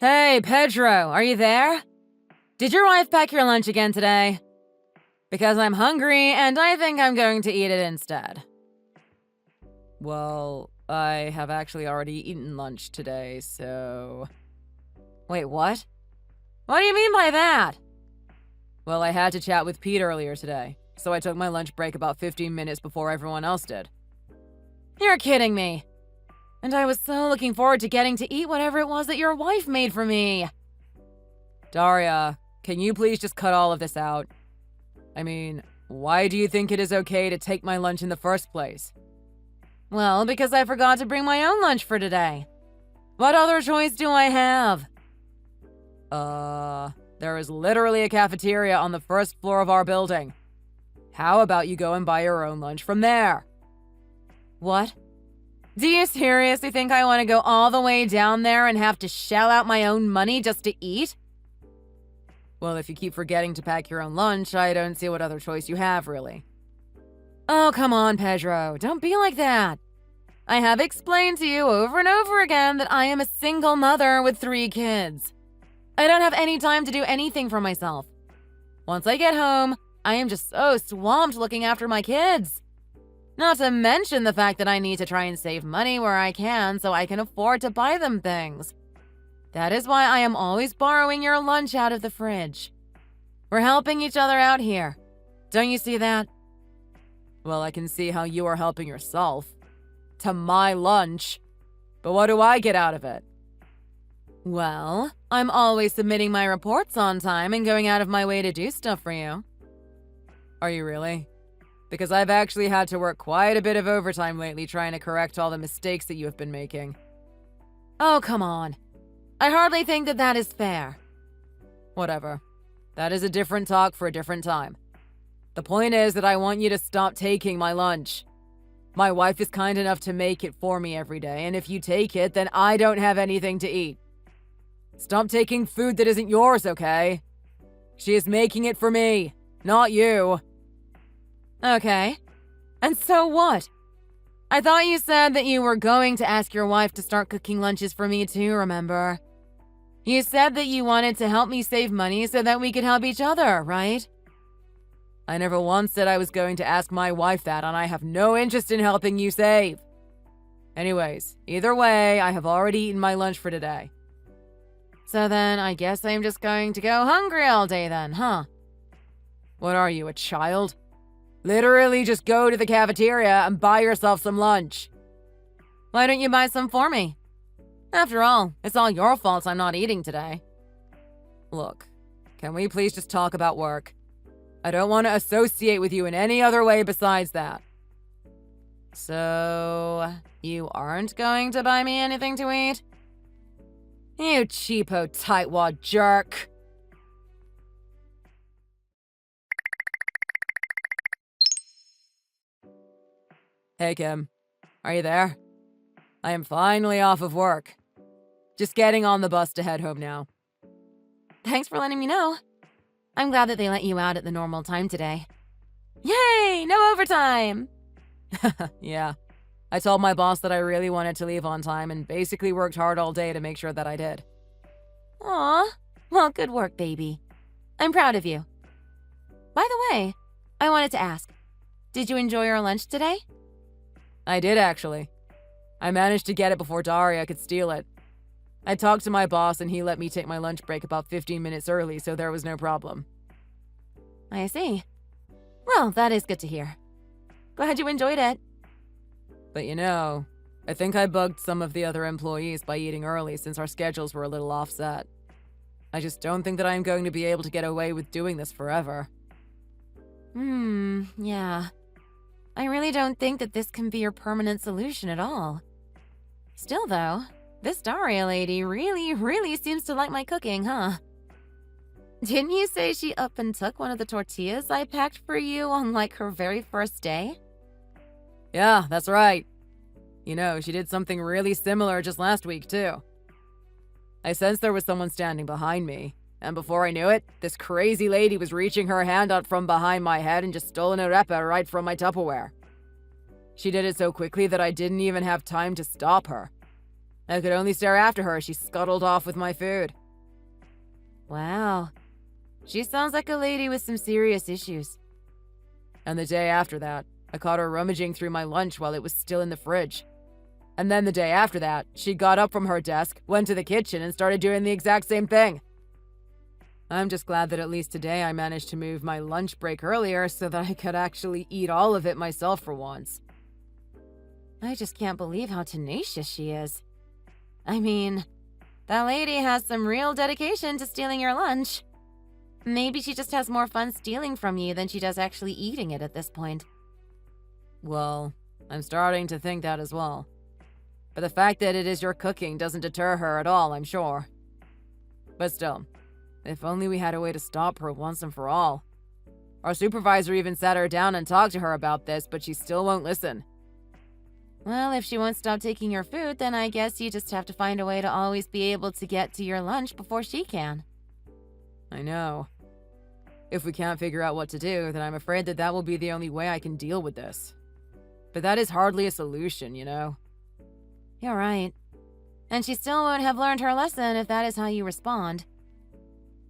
Hey, Pedro, are you there? Did your wife pack your lunch again today? Because I'm hungry and I think I'm going to eat it instead. Well, I have actually already eaten lunch today, so... Wait, what? What do you mean by that? Well, I had to chat with Pete earlier today, so I took my lunch break about 15 minutes before everyone else did. You're kidding me. And I was so looking forward to getting to eat whatever it was that your wife made for me. Daria, can you please just cut all of this out? I mean, why do you think it is okay to take my lunch in the first place? Well, because I forgot to bring my own lunch for today. What other choice do I have? There is literally a cafeteria on the first floor of our building. How about you go and buy your own lunch from there? What? Do you seriously think I want to go all the way down there and have to shell out my own money just to eat? Well, if you keep forgetting to pack your own lunch, I don't see what other choice you have, really. Oh, come on, Pedro. Don't be like that. I have explained to you over and over again that I am a single mother with 3 kids. I don't have any time to do anything for myself. Once I get home, I am just so swamped looking after my kids. Not to mention the fact that I need to try and save money where I can so I can afford to buy them things. That is why I am always borrowing your lunch out of the fridge. We're helping each other out here. Don't you see that? Well, I can see how you are helping yourself. To my lunch. But what do I get out of it? Well, I'm always submitting my reports on time and going out of my way to do stuff for you. Are you really? Because I've actually had to work quite a bit of overtime lately trying to correct all the mistakes that you have been making. Oh, come on. I hardly think that that is fair. Whatever. That is a different talk for a different time. The point is that I want you to stop taking my lunch. My wife is kind enough to make it for me every day, and if you take it, then I don't have anything to eat. Stop taking food that isn't yours, okay? She is making it for me, not you. Okay. And so what? I thought you said that you were going to ask your wife to start cooking lunches for me too, remember? You said that you wanted to help me save money so that we could help each other, right? I never once said I was going to ask my wife that, and I have no interest in helping you save. Anyways, either way, I have already eaten my lunch for today. So then, I guess I'm just going to go hungry all day then, huh? What are you, a child? Literally just go to the cafeteria and buy yourself some lunch. Why don't you buy some for me? After all, it's all your fault I'm not eating today. Look, can we please just talk about work? I don't want to associate with you in any other way besides that. So, you aren't going to buy me anything to eat? You cheapo tightwad jerk. Hey, Kim. Are you there? I am finally off of work. Just getting on the bus to head home now. Thanks for letting me know. I'm glad that they let you out at the normal time today. Yay! No overtime! Yeah. I told my boss that I really wanted to leave on time and basically worked hard all day to make sure that I did. Aw. Well, good work, baby. I'm proud of you. By the way, I wanted to ask, did you enjoy your lunch today? I did, actually. I managed to get it before Daria could steal it. I talked to my boss and he let me take my lunch break about 15 minutes early, so there was no problem. I see. Well, that is good to hear. Glad you enjoyed it. But you know, I think I bugged some of the other employees by eating early since our schedules were a little offset. I just don't think that I'm going to be able to get away with doing this forever. Yeah. I really don't think that this can be your permanent solution at all. Still though, this Daria lady really seems to like my cooking, huh? Didn't you say she up and took one of the tortillas I packed for you on like her very first day? Yeah, that's right. You know, she did something really similar just last week too. I sensed there was someone standing behind me, and before I knew it, this crazy lady was reaching her hand out from behind my head and just stole an arepa right from my Tupperware. She did it so quickly that I didn't even have time to stop her. I could only stare after her as she scuttled off with my food. Wow. She sounds like a lady with some serious issues. And the day after that, I caught her rummaging through my lunch while it was still in the fridge. And then the day after that, she got up from her desk, went to the kitchen, and started doing the exact same thing. I'm just glad that at least today I managed to move my lunch break earlier so that I could actually eat all of it myself for once. I just can't believe how tenacious she is. I mean, that lady has some real dedication to stealing your lunch. Maybe she just has more fun stealing from you than she does actually eating it at this point. Well, I'm starting to think that as well. But the fact that it is your cooking doesn't deter her at all, I'm sure. But still, if only we had a way to stop her once and for all. Our supervisor even sat her down and talked to her about this, but she still won't listen. Well, if she won't stop taking your food, then I guess you just have to find a way to always be able to get to your lunch before she can. I know. If we can't figure out what to do, then I'm afraid that that will be the only way I can deal with this. But that is hardly a solution, you know? You're right. And she still won't have learned her lesson if that is how you respond.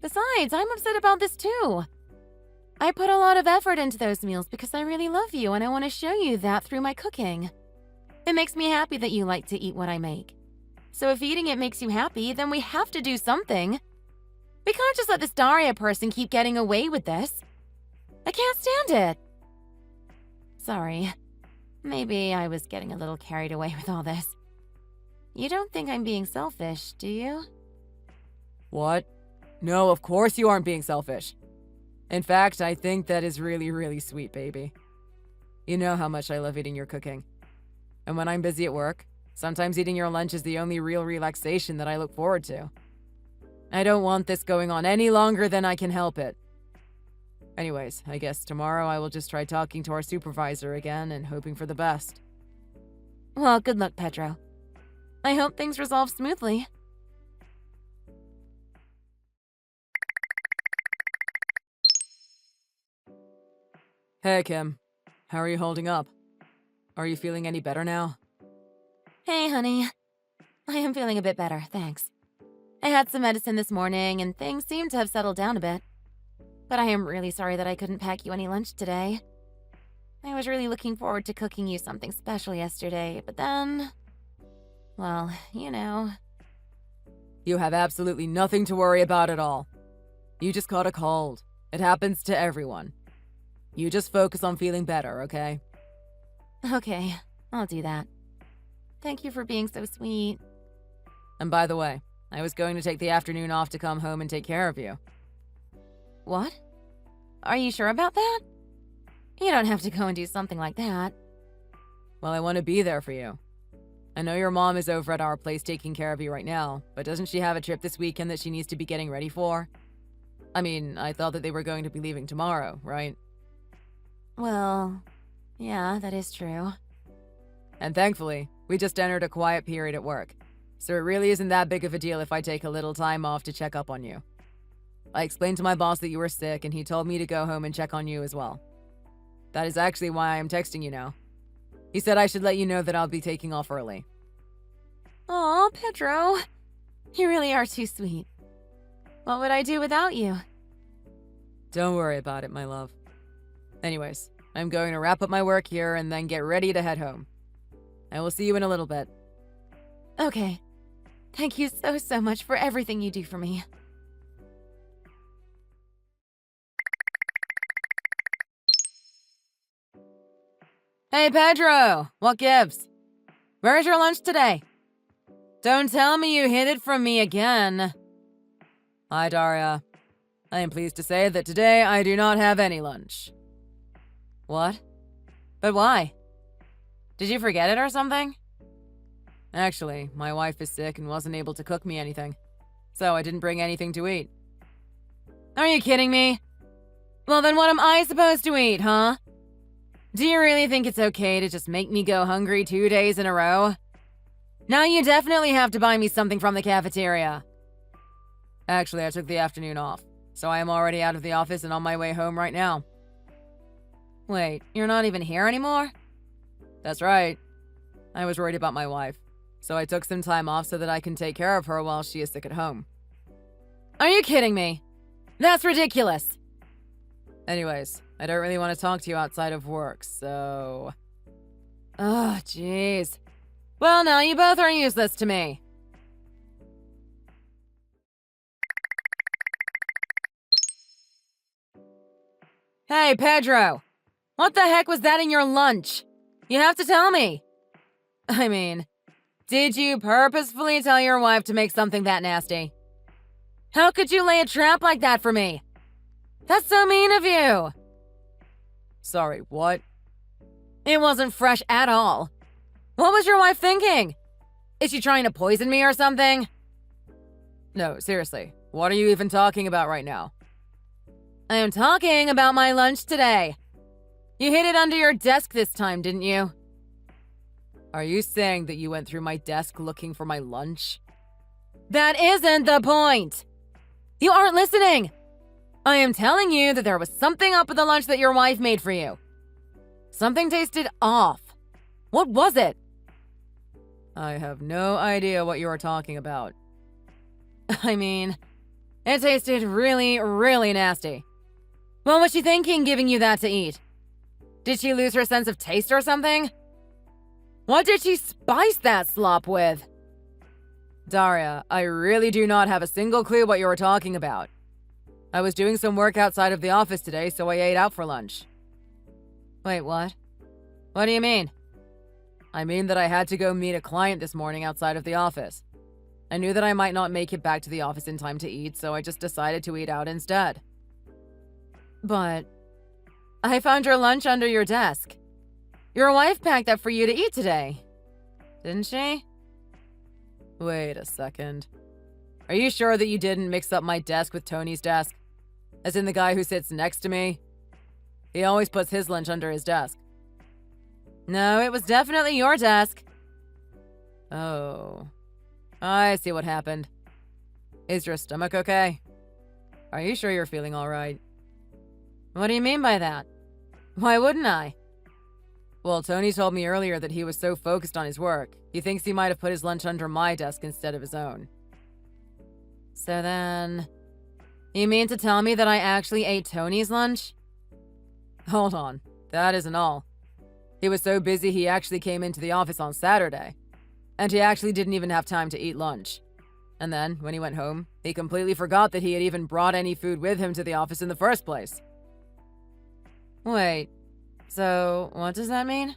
Besides, I'm upset about this too. I put a lot of effort into those meals because I really love you and I want to show you that through my cooking. It makes me happy that you like to eat what I make. So if eating it makes you happy, then we have to do something. We can't just let this Daria person keep getting away with this. I can't stand it. Sorry. Maybe I was getting a little carried away with all this. You don't think I'm being selfish, do you? What? No, of course you aren't being selfish. In fact, I think that is really, really sweet, baby. You know how much I love eating your cooking. And when I'm busy at work, sometimes eating your lunch is the only real relaxation that I look forward to. I don't want this going on any longer than I can help it. Anyways, I guess tomorrow I will just try talking to our supervisor again and hoping for the best. Well, good luck, Pedro. I hope things resolve smoothly. Hey, Kim. How are you holding up? Are you feeling any better now? Hey, honey. I am feeling a bit better, thanks. I had some medicine this morning, and things seem to have settled down a bit. But I am really sorry that I couldn't pack you any lunch today. I was really looking forward to cooking you something special yesterday, but then... well, you know. You have absolutely nothing to worry about at all. You just caught a cold. It happens to everyone. You just focus on feeling better, okay? Okay, I'll do that. Thank you for being so sweet. And by the way, I was going to take the afternoon off to come home and take care of you. What? Are you sure about that? You don't have to go and do something like that. Well, I want to be there for you. I know your mom is over at our place taking care of you right now, but doesn't she have a trip this weekend that she needs to be getting ready for? I mean, I thought that they were going to be leaving tomorrow, right? Well, yeah, that is true. And thankfully, we just entered a quiet period at work, so it really isn't that big of a deal if I take a little time off to check up on you. I explained to my boss that you were sick, and he told me to go home and check on you as well. That is actually why I am texting you now. He said I should let you know that I'll be taking off early. Aw, Pedro. You really are too sweet. What would I do without you? Don't worry about it, my love. Anyways, I'm going to wrap up my work here and then get ready to head home. I will see you in a little bit. Okay. Thank you so much for everything you do for me. Hey, Pedro! What gives? Where's your lunch today? Don't tell me you hid it from me again. Hi, Daria. I am pleased to say that today I do not have any lunch. What? But why? Did you forget it or something? Actually, my wife is sick and wasn't able to cook me anything, so I didn't bring anything to eat. Are you kidding me? Well, then what am I supposed to eat, huh? Do you really think it's okay to just make me go hungry 2 days in a row? Now you definitely have to buy me something from the cafeteria. Actually, I took the afternoon off, so I am already out of the office and on my way home right now. Wait, you're not even here anymore? That's right. I was worried about my wife. So I took some time off so that I can take care of her while she is sick at home. Are you kidding me? That's ridiculous. Anyways, I don't really want to talk to you outside of work, so... Oh, jeez. Well, now you both are useless to me. Hey, Pedro! What the heck was that in your lunch? You have to tell me. I mean, did you purposefully tell your wife to make something that nasty? How could you lay a trap like that for me? That's so mean of you! Sorry, what? It wasn't fresh at all. What was your wife thinking? Is she trying to poison me or something? No, seriously, what are you even talking about right now? I am talking about my lunch today. You hid it under your desk this time, didn't you? Are you saying that you went through my desk looking for my lunch? That isn't the point! You aren't listening! I am telling you that there was something up with the lunch that your wife made for you. Something tasted off. What was it? I have no idea what you are talking about. I mean, it tasted really, really nasty. What was she thinking giving you that to eat? Did she lose her sense of taste or something? What did she spice that slop with? Daria, I really do not have a single clue what you are talking about. I was doing some work outside of the office today, so I ate out for lunch. Wait, what? What do you mean? I mean that I had to go meet a client this morning outside of the office. I knew that I might not make it back to the office in time to eat, so I just decided to eat out instead. But I found your lunch under your desk. Your wife packed that for you to eat today, didn't she? Wait a second. Are you sure that you didn't mix up my desk with Tony's desk? As in the guy who sits next to me? He always puts his lunch under his desk. No, it was definitely your desk. Oh. I see what happened. Is your stomach okay? Are you sure you're feeling alright? What do you mean by that? Why wouldn't I? Well, Tony told me earlier that he was so focused on his work, he thinks he might have put his lunch under my desk instead of his own. So then... You mean to tell me that I actually ate Tony's lunch? Hold on, that isn't all. He was so busy he actually came into the office on Saturday. And he actually didn't even have time to eat lunch. And then, when he went home, he completely forgot that he had even brought any food with him to the office in the first place. Wait, so what does that mean?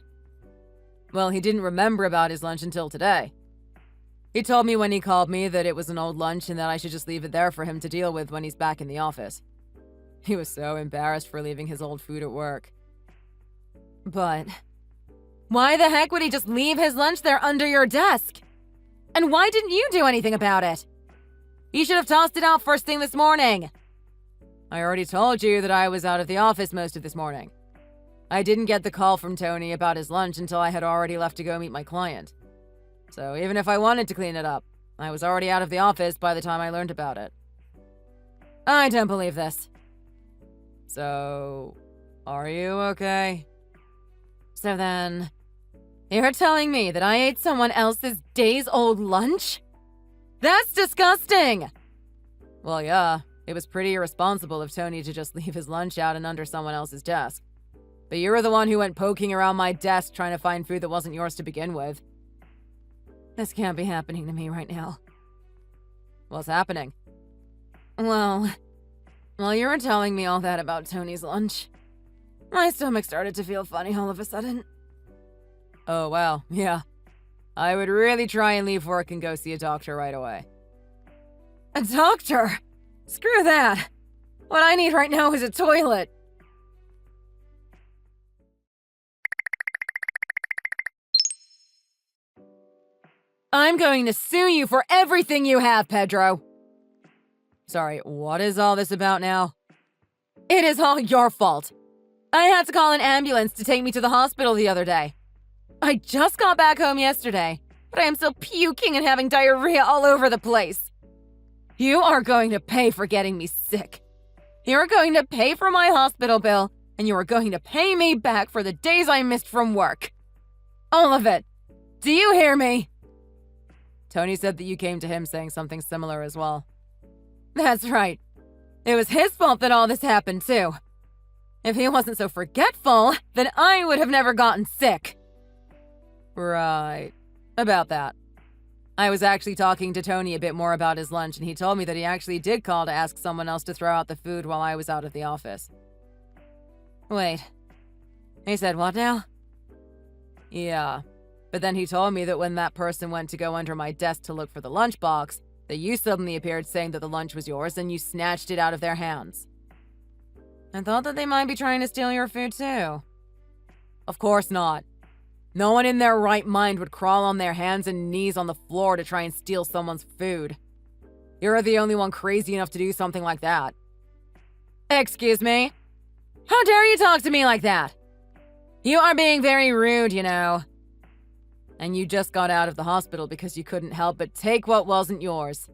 Well, he didn't remember about his lunch until today. He told me when he called me that it was an old lunch and that I should just leave it there for him to deal with when he's back in the office. He was so embarrassed for leaving his old food at work. But why the heck would he just leave his lunch there under your desk? And why didn't you do anything about it? You should have tossed it out first thing this morning. I already told you that I was out of the office most of this morning. I didn't get the call from Tony about his lunch until I had already left to go meet my client. So even if I wanted to clean it up, I was already out of the office by the time I learned about it. I don't believe this. So, are you okay? So then, you're telling me that I ate someone else's days-old lunch? That's disgusting! Well, yeah, it was pretty irresponsible of Tony to just leave his lunch out and under someone else's desk. But you were the one who went poking around my desk trying to find food that wasn't yours to begin with. This can't be happening to me right now. What's happening? Well, while you were telling me all that about Tony's lunch, my stomach started to feel funny all of a sudden. Oh, wow, yeah. I would really try and leave work and go see a doctor right away. A doctor? Screw that. What I need right now is a toilet. I'm going to sue you for everything you have, Pedro. Sorry, what is all this about now? It is all your fault. I had to call an ambulance to take me to the hospital the other day. I just got back home yesterday, but I am still puking and having diarrhea all over the place. You are going to pay for getting me sick. You are going to pay for my hospital bill, and you are going to pay me back for the days I missed from work. All of it. Do you hear me? Tony said that you came to him saying something similar as well. That's right. It was his fault that all this happened, too. If he wasn't so forgetful, then I would have never gotten sick. Right. About that. I was actually talking to Tony a bit more about his lunch, and he told me that he actually did call to ask someone else to throw out the food while I was out of the office. Wait. He said what now? Yeah. But then he told me that when that person went to go under my desk to look for the lunchbox, that you suddenly appeared saying that the lunch was yours and you snatched it out of their hands. I thought that they might be trying to steal your food too. Of course not. No one in their right mind would crawl on their hands and knees on the floor to try and steal someone's food. You're the only one crazy enough to do something like that. Excuse me? How dare you talk to me like that? You are being very rude, you know. And you just got out of the hospital because you couldn't help but take what wasn't yours.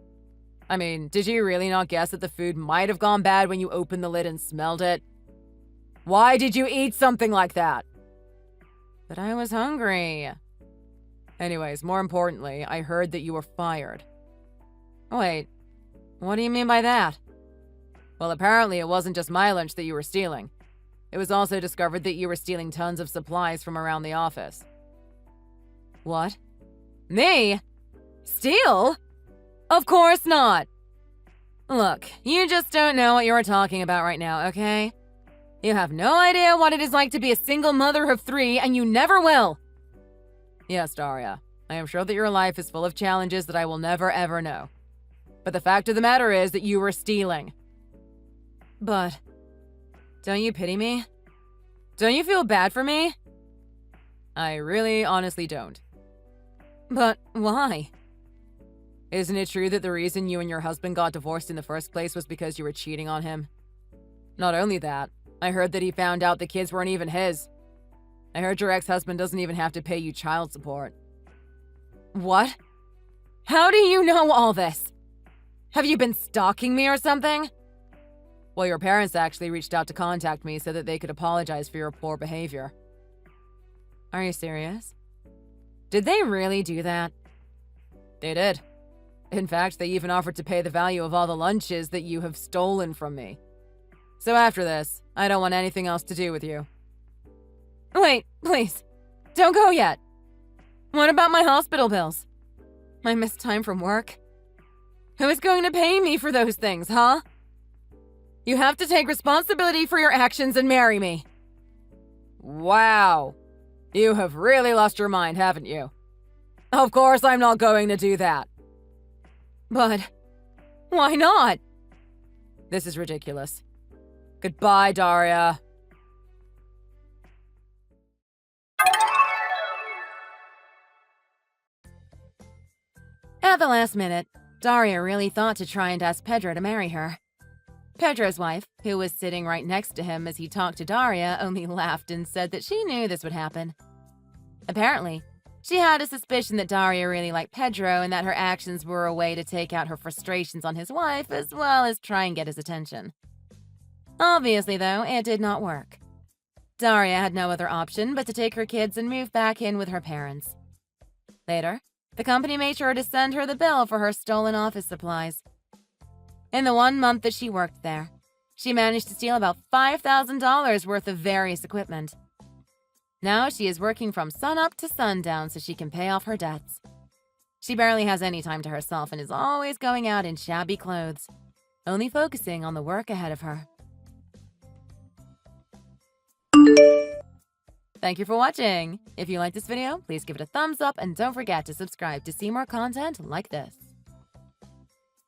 I mean, did you really not guess that the food might have gone bad when you opened the lid and smelled it? Why did you eat something like that? But I was hungry. Anyways, more importantly, I heard that you were fired. Wait, what do you mean by that? Well, apparently it wasn't just my lunch that you were stealing. It was also discovered that you were stealing tons of supplies from around the office. What? Me? Steal? Of course not! Look, you just don't know what you're talking about right now, okay? You have no idea what it is like to be a single mother of 3, and you never will! Yes, Daria. I am sure that your life is full of challenges that I will never ever know. But the fact of the matter is that you were stealing. But... don't you pity me? Don't you feel bad for me? I really honestly don't. But why? Isn't it true that the reason you and your husband got divorced in the first place was because you were cheating on him? Not only that, I heard that he found out the kids weren't even his. I heard your ex-husband doesn't even have to pay you child support. What? How do you know all this? Have you been stalking me or something? Well, your parents actually reached out to contact me so that they could apologize for your poor behavior. Are you serious? Did they really do that? They did. In fact, they even offered to pay the value of all the lunches that you have stolen from me. So after this, I don't want anything else to do with you. Wait, please. Don't go yet. What about my hospital bills? My missed time from work? Who is going to pay me for those things, huh? You have to take responsibility for your actions and marry me. Wow. You have really lost your mind, haven't you? Of course I'm not going to do that. But why not? This is ridiculous. Goodbye, Daria. At the last minute, Daria really thought to try and ask Pedro to marry her. Pedro's wife, who was sitting right next to him as he talked to Daria, only laughed and said that she knew this would happen. Apparently, she had a suspicion that Daria really liked Pedro and that her actions were a way to take out her frustrations on his wife as well as try and get his attention. Obviously, though, it did not work. Daria had no other option but to take her kids and move back in with her parents. Later, the company made sure to send her the bill for her stolen office supplies. In the 1 month that she worked there, she managed to steal about $5,000 worth of various equipment. Now she is working from sunup to sundown so she can pay off her debts. She barely has any time to herself and is always going out in shabby clothes, only focusing on the work ahead of her. Thank you for watching! If you liked this video, please give it a thumbs up and don't forget to subscribe to see more content like this.